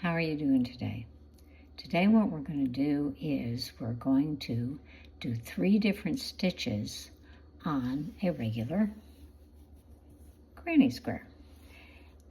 How are you doing today? Today what we're going to do is we're going to do 3 different stitches on a regular granny square.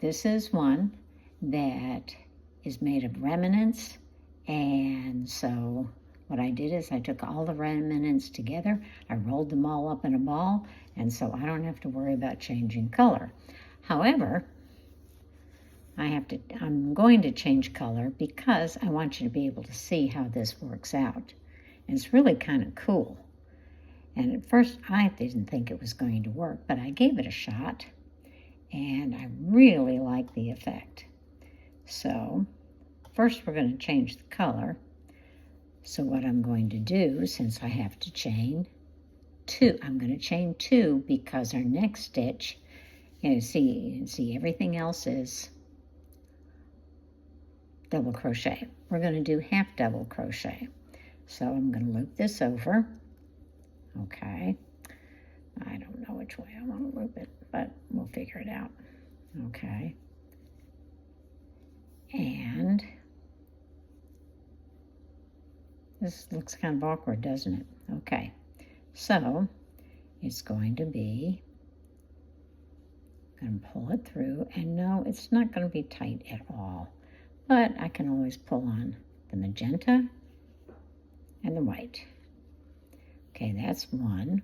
This is one that is made of remnants, and so what I did is I took all the remnants together, I rolled them all up in a ball, and so I don't have to worry about changing color. However, I'm going to change color because I want you to be able to see how this works out. And it's really kind of cool. And at first I didn't think it was going to work, but I gave it a shot and I really like the effect. So first we're going to change the color. So what I'm going to do, since I have to chain 2, I'm going to chain 2 because our next stitch, you can see everything else is double crochet. We're going to do half double crochet. So I'm going to loop this over. Okay. I don't know which way I want to loop it, but we'll figure it out. Okay. And this looks kind of awkward, doesn't it? Okay. So it's going to be, I'm going to pull it through, and no, it's not going to be tight at all. But I can always pull on the magenta and the white. Okay, that's 1.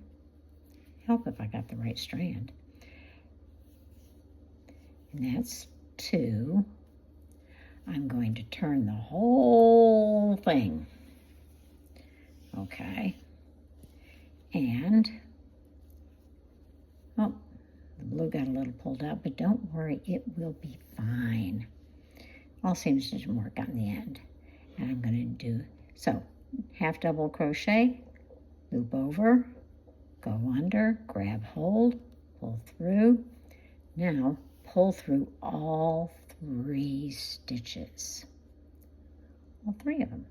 Help if I got the right strand. And that's 2. I'm going to turn the whole thing. Okay. And, oh, the blue got a little pulled out, but don't worry, it will be fine. All seems to work out in the end. And I'm going to do, so half double crochet, loop over, go under, grab hold, pull through. Now pull through all 3 stitches. All 3 of them.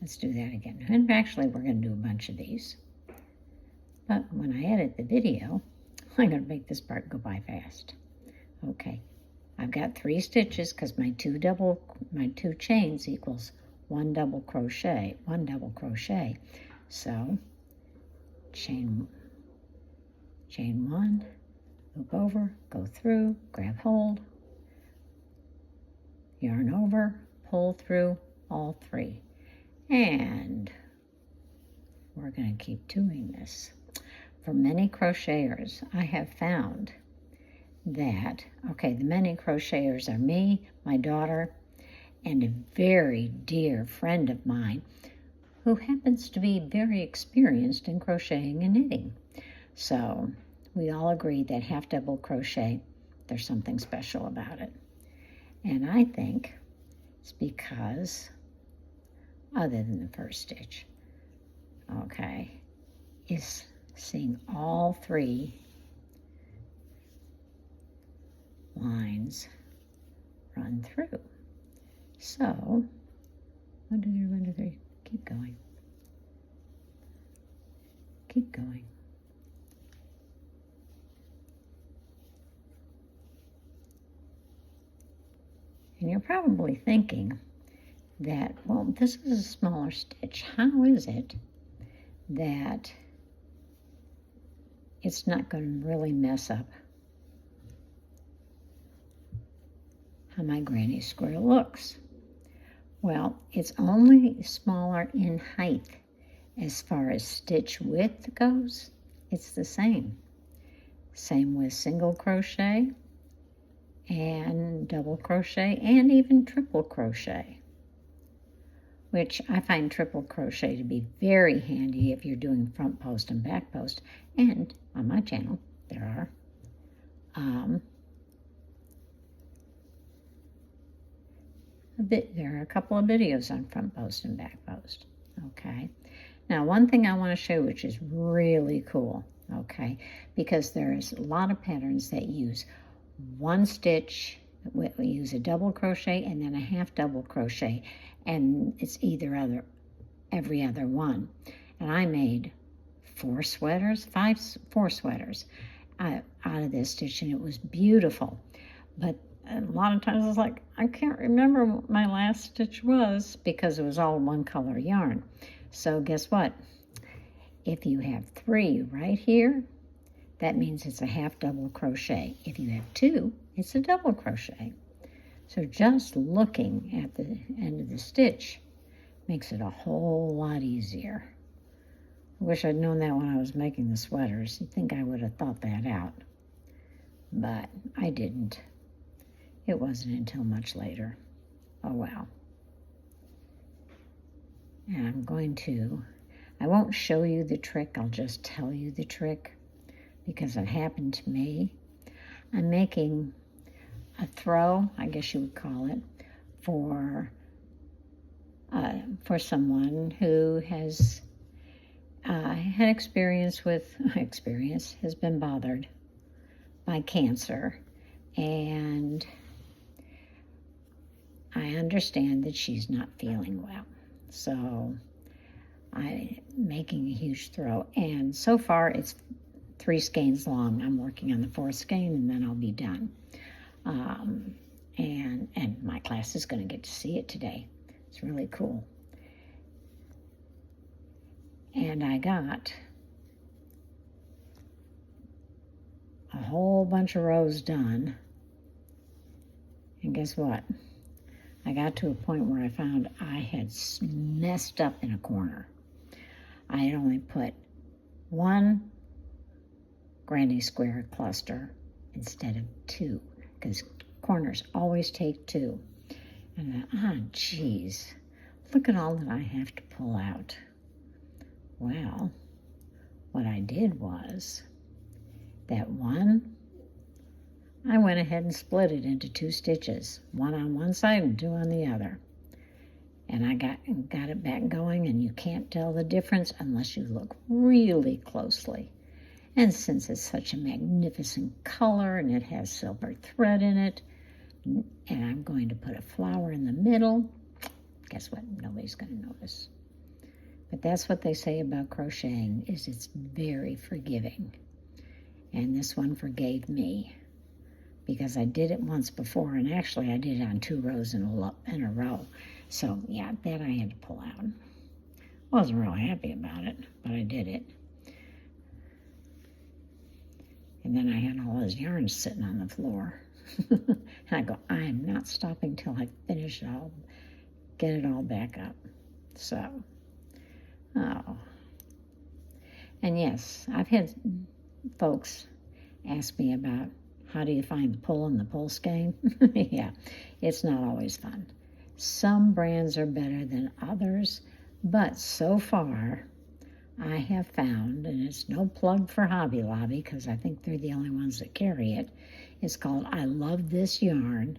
Let's do that again. And actually we're going to do a bunch of these. But when I edit the video, I'm going to make this part go by fast. Okay. I've got 3 stitches because my 2 chains equals 1 double crochet. So chain 1, loop over, go through, grab hold, yarn over, pull through all 3. And we're going to keep doing this. For many crocheters, I have found that, okay, the many crocheters are me, my daughter, and a very dear friend of mine who happens to be very experienced in crocheting and knitting. So we all agree that half double crochet, there's something special about it. And I think it's because, other than the first stitch, okay, is seeing all 3 lines run through. So 1, 2, 3, 1, 2, 3. Keep going. Keep going. And you're probably thinking that, well, this is a smaller stitch. How is it that it's not going to really mess up how my granny square looks? Well, it's only smaller in height. As far as stitch width goes, it's the same. Same with single crochet and double crochet and even triple crochet, which I find triple crochet to be very handy if you're doing front post and back post. And on my channel, there are a couple of videos on front post and back post. Okay. Now, one thing I want to show, which is really cool, okay, because there's a lot of patterns that use 1 stitch, we use a double crochet and then a half double crochet, and it's every other one. And I made 4 sweaters out of this stitch, and it was beautiful. But a lot of times it's like, I can't remember what my last stitch was because it was all one color yarn. So guess what? If you have 3 right here, that means it's a half double crochet. If you have 2, it's a double crochet. So just looking at the end of the stitch makes it a whole lot easier. I wish I'd known that when I was making the sweaters. You'd think I would have thought that out, but I didn't. It wasn't until much later. Oh well. And I won't show you the trick, I'll just tell you the trick because it happened to me. I'm making a throw, I guess you would call it, for someone who has had has been bothered by cancer, and I understand that she's not feeling well. So I'm making a huge throw, and so far it's 3 skeins long. I'm working on the 4th skein, and then I'll be done. And my class is going to get to see it today. It's really cool. And I got a whole bunch of rows done. And guess what? I got to a point where I found I had messed up in a corner. I had only put 1 granny square cluster instead of 2, because corners always take 2. And then, geez, look at all that I have to pull out. Well, what I did was that 1, I went ahead and split it into 2 stitches, 1 on one side and 2 on the other. And I got it back going, and you can't tell the difference unless you look really closely. And since it's such a magnificent color and it has silver thread in it, and I'm going to put a flower in the middle, guess what? Nobody's going to notice. But that's what they say about crocheting, is it's very forgiving. And this one forgave me because I did it once before, and actually I did it on 2 rows in a row. So yeah, that I had to pull out. Wasn't real happy about it, but I did it. And then I had all those yarns sitting on the floor. And I go, I am not stopping till I finish it all, get it all back up. So, and yes, I've had folks ask me about how do you find the pull in the pull skein. Yeah, it's not always fun. Some brands are better than others, but so far I have found, and it's no plug for Hobby Lobby because I think they're the only ones that carry it. It's called I Love This Yarn,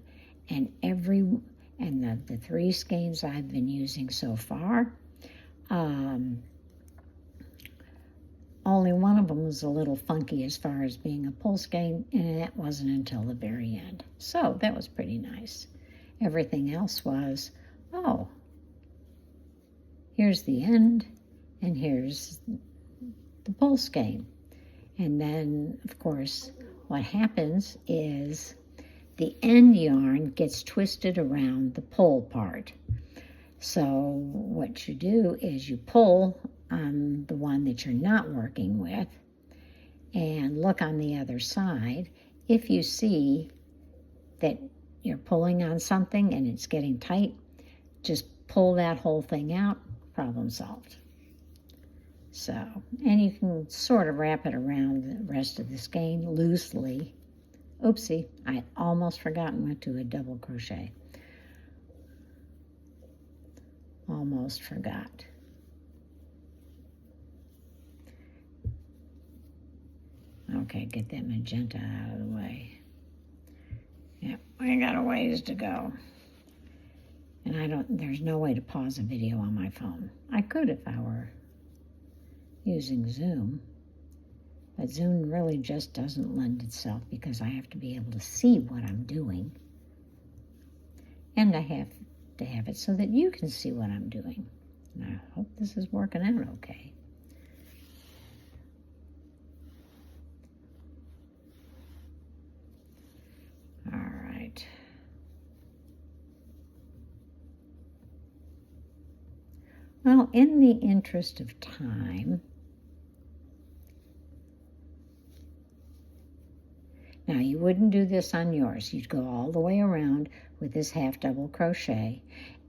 and the 3 skeins I've been using so far, only one of them was a little funky as far as being a pull skein, and that wasn't until the very end. So that was pretty nice. Everything else was, oh, here's the end, and here's the pull skein. And then, of course, what happens is the end yarn gets twisted around the pull part. So what you do is you pull on the one that you're not working with and look on the other side. If you see that you're pulling on something and it's getting tight, just pull that whole thing out, problem solved. So, and you can sort of wrap it around the rest of the skein loosely. Oopsie, I almost forgotten to do a double crochet. Almost forgot. Okay, get that magenta out of the way. Yep, I got a ways to go. And there's no way to pause a video on my phone. I could if I were using Zoom, but Zoom really just doesn't lend itself because I have to be able to see what I'm doing, and I have to have it so that you can see what I'm doing. And I hope this is working out okay. All right. Well, in the interest of time, now you wouldn't do this on yours. You'd go all the way around with this half double crochet,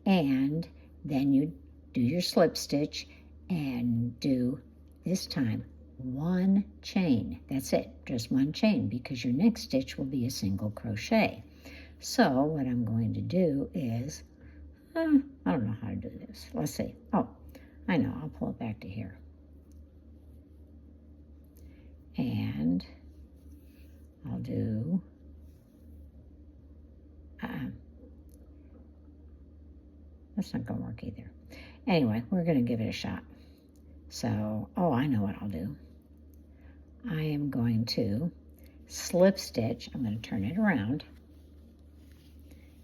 and then you do your slip stitch and do, this time, one chain. That's it, just one chain, because your next stitch will be a single crochet. So what I'm going to do is, I don't know how to do this. Let's see. Oh, I know. I'll pull it back to here. And I'll do, that's not going to work either. Anyway, we're going to give it a shot. So, I know what I'll do. I am going to slip stitch. I'm going to turn it around.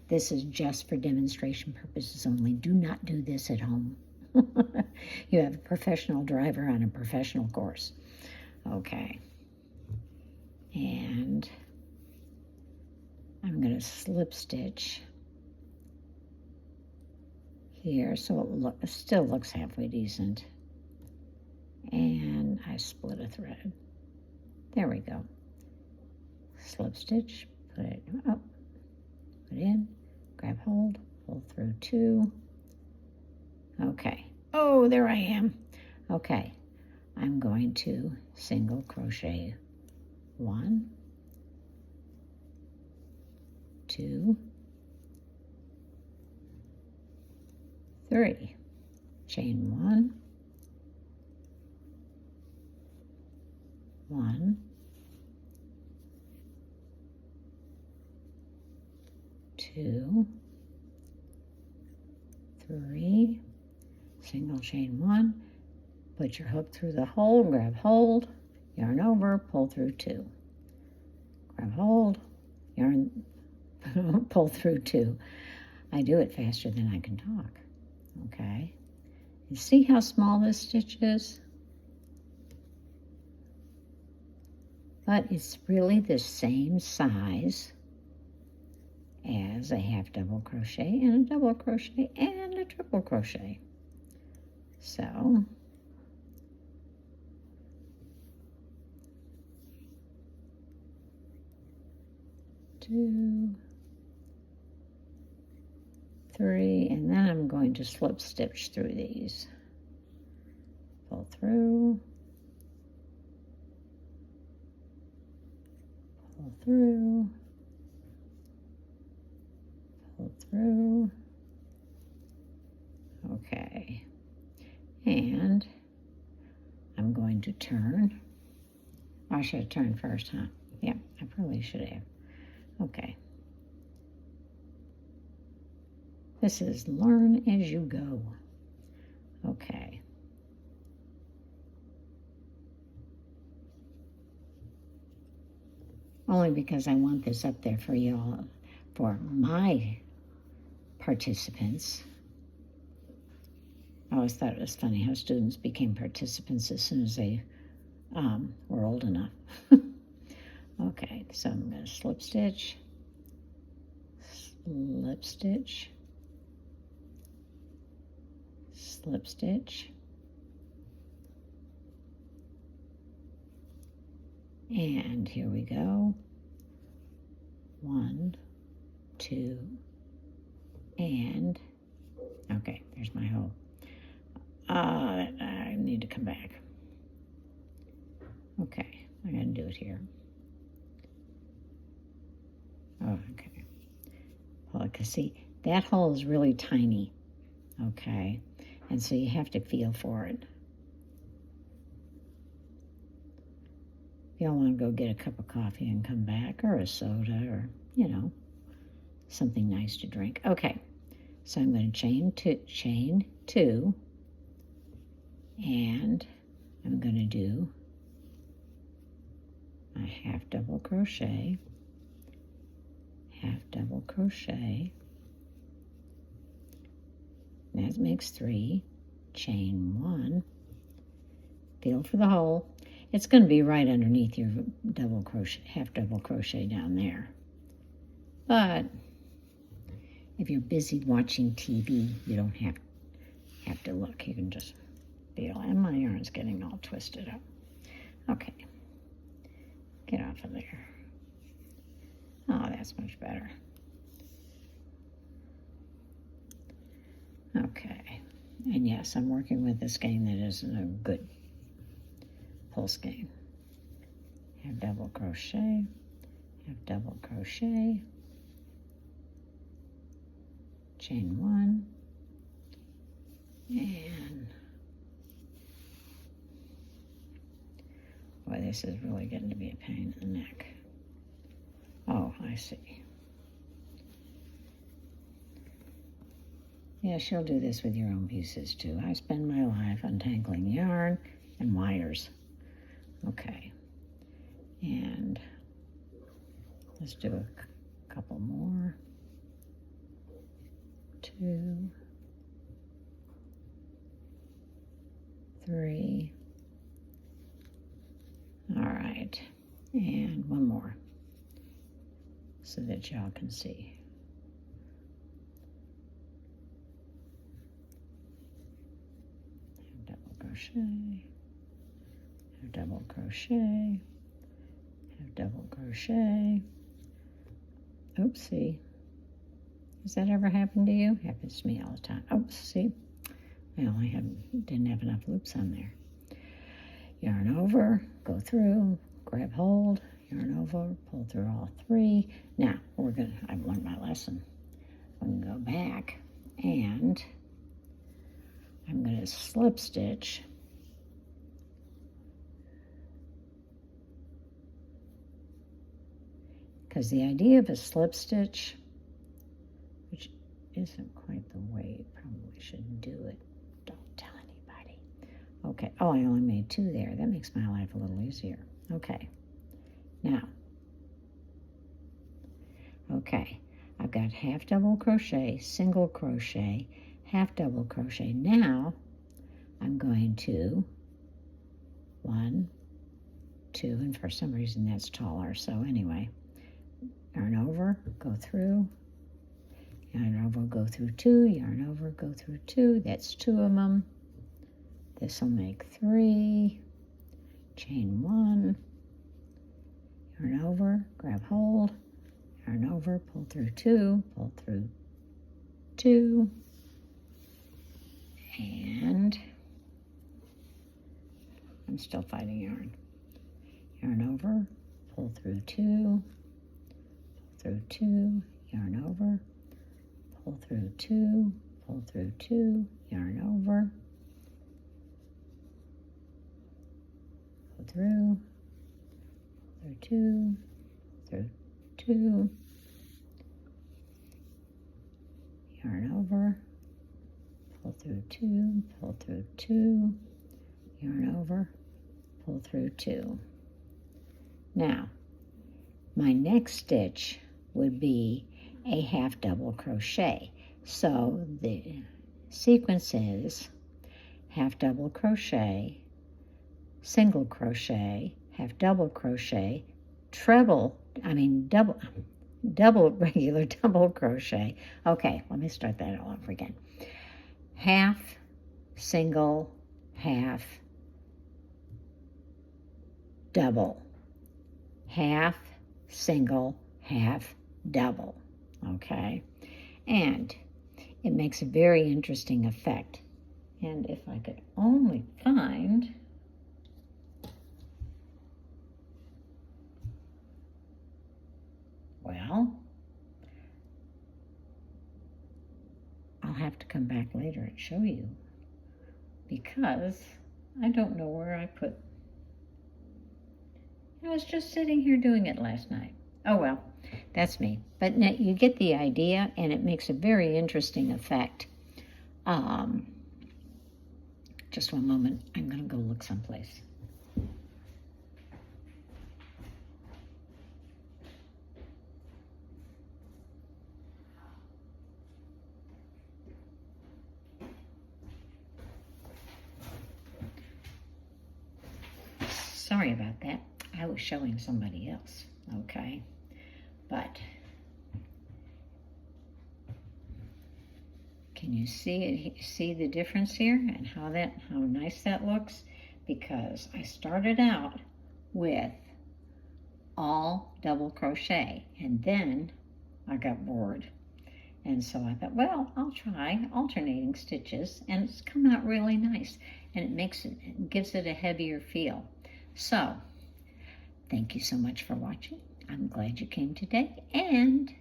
This is just for demonstration purposes only. Do not do this at home. You have a professional driver on a professional course. Okay. And I'm going to slip stitch here so it still looks halfway decent. And I split a thread. There we go. Slip stitch, put it up, put in, grab hold, pull through 2. Okay. Oh, there I am. Okay. I'm going to single crochet 1, 2, 3. Chain 1, 1, 2, 3, single chain 1, put your hook through the hole, grab hold, yarn over, pull through 2. Grab hold, yarn, pull through 2. I do it faster than I can talk. Okay. You see how small this stitch is? But it's really the same size as a half double crochet and a double crochet and a triple crochet. So, two, 3, and then I'm going to slip stitch through these. Pull through, pull through, pull through. Okay, and I'm going to turn. I should have turned first, huh? Yeah, I probably should have. Okay. This is learn as you go. Okay. Only because I want this up there for y'all, for my participants. I always thought it was funny how students became participants as soon as they were old enough. Okay, so I'm going to slip stitch, slip stitch, slip stitch, and here we go. 1, 2, and okay, there's my hole. I need to come back. Okay, I'm going to do it here. Oh, okay. Well, because see, that hole is really tiny. Okay, and so you have to feel for it. If y'all want to go get a cup of coffee and come back, or a soda, or, you know, something nice to drink. Okay, so I'm going to chain 2, and I'm going to do a half double crochet, half double crochet. That makes 3, chain 1, feel for the hole. It's going to be right underneath your double crochet, half double crochet down there. But if you're busy watching TV, you don't have have to look. You can just feel, and my yarn's getting all twisted up. Okay, get off of there. Oh, that's much better. Okay, and yes, I'm working with a skein that isn't a good pull skein. Have double crochet, have double crochet, chain 1, and boy, this is really getting to be a pain in the neck. Oh, I see. Yes, you'll do this with your own pieces too. I spend my life untangling yarn and wires. Okay, and let's do a couple more. 2, 3. All right, and one more so that y'all can see. Have double crochet, have double crochet, have double crochet. Oopsie. Has that ever happened to you? Happens to me all the time. Oops, see? I only didn't have enough loops on there. Yarn over, go through, grab hold, yarn over, pull through all 3. Now, I've learned my lesson. I'm gonna go back and I'm gonna slip stitch because the idea of a slip stitch, which isn't quite the way you probably should do it, don't tell anybody. Okay, oh, I only made 2 there. That makes my life a little easier. Okay, now, okay, I've got half double crochet, single crochet, half double crochet. Now, I'm going to 1, 2, and for some reason that's taller, so anyway, yarn over, go through, yarn over, go through 2, yarn over, go through 2, that's 2 of them. This will make 3, chain 1, yarn over, grab hold, yarn over, pull through 2, pull through 2, and I'm still fighting yarn. Yarn over, pull through 2, through 2, yarn over, pull through 2, pull through 2, yarn over, pull through 2, through 2, yarn over, pull through 2, pull through 2, yarn over, pull through 2. Now, my next stitch would be a half double crochet. So the sequence is half double crochet, single crochet, half double crochet, double regular double crochet. Okay, let me start that all over again. Half, single, half, double, half, single, half, double, okay? And it makes a very interesting effect. And if I could only find, well, I'll have to come back later and show you because I don't know where I put. I was just sitting here doing it last night. Oh well, that's me. But now you get the idea, and it makes a very interesting effect. Just one moment. I'm going to go look someplace. Sorry about that. I was showing somebody else, okay? But Can you see it? See the difference here and how nice that looks? Because I started out with all double crochet and then I got bored. And so I thought, well, I'll try alternating stitches, and it's come out really nice, and it gives it a heavier feel. So, thank you so much for watching. I'm glad you came today, and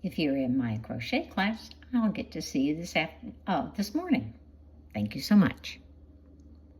if you're in my crochet class, I'll get to see you this morning. Thank you so much.